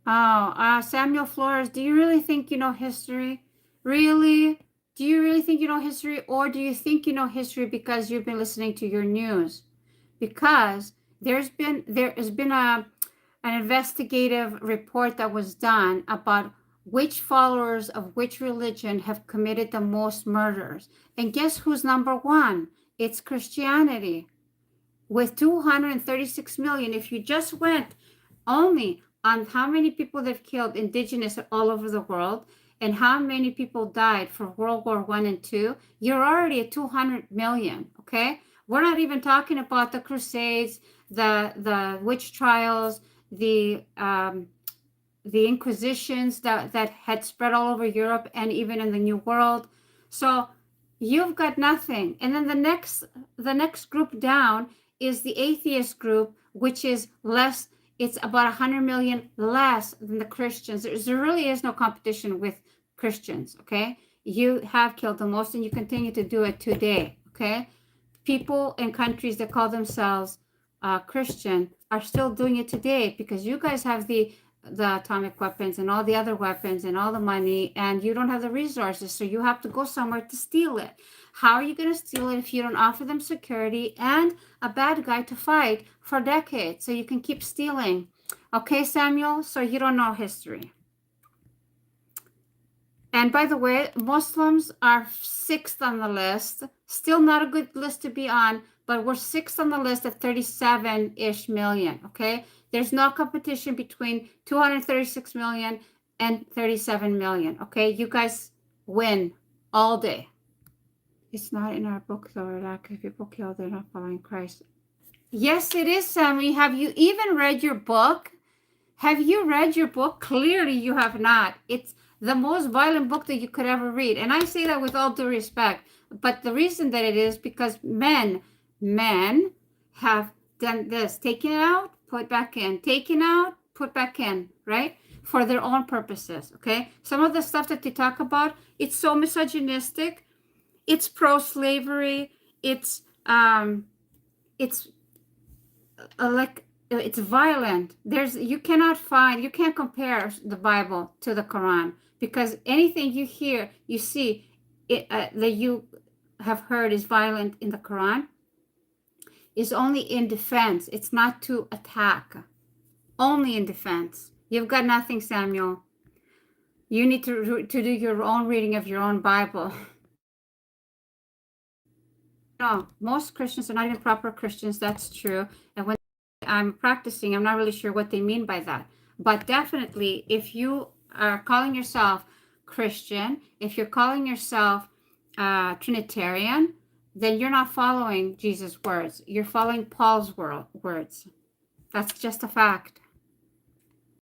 Oh, Samuel Flores, do you really think you know history? Really? Do you really think you know history, or do you think you know history because you've been listening to your news? Because there has been an investigative report that was done about which followers of which religion have committed the most murders. And guess who's number one? It's Christianity with 236 million. If you just went only on how many people they've killed indigenous all over the world and how many people died for World War One and Two, you're already at 200 million. Okay, we're not even talking about the Crusades, the witch trials, the Inquisitions that had spread all over Europe and even in the New World. So you've got nothing. And then the next group down is the atheist group, which is less. It's about 100 million less than the Christians. There really is no competition with Christians. Okay, you have killed the most, and you continue to do it today. Okay, people in countries that call themselves Christian are still doing it today because you guys have the atomic weapons and all the other weapons and all the money, and you don't have the resources, so you have to go somewhere to steal it. How are you going to steal it if you don't offer them security and a bad guy to fight for decades so you can keep stealing? Okay, Samuel, so you don't know history. And by the way, Muslims are sixth on the list. Still not a good list to be on, but we're sixth on the list at 37-ish million, okay? There's no competition between 236 million and 37 million, okay? You guys win all day. It's not in our book, though. Like, if people kill, they're not following Christ. Yes, it is, Sammy. Have you even read your book? Have you read your book? Clearly, you have not. It's the most violent book that you could ever read. And I say that with all due respect. But the reason that it is because men have done this, taken it out, put back in, taken out, put back in, right? For their own purposes, okay? Some of the stuff that they talk about, it's so misogynistic. It's pro-slavery. It's like it's violent. You can't compare the Bible to the Quran because anything you hear, you see that you have heard is violent in the Quran is only in defense. It's not to attack. Only in defense. You've got nothing, Samuel. You need to do your own reading of your own Bible. No, most Christians are not even proper Christians. That's true. And when I'm practicing, I'm not really sure what they mean by that. But definitely, if you are calling yourself Christian, if you're calling yourself Trinitarian, then you're not following Jesus' words. You're following Paul's words. That's just a fact.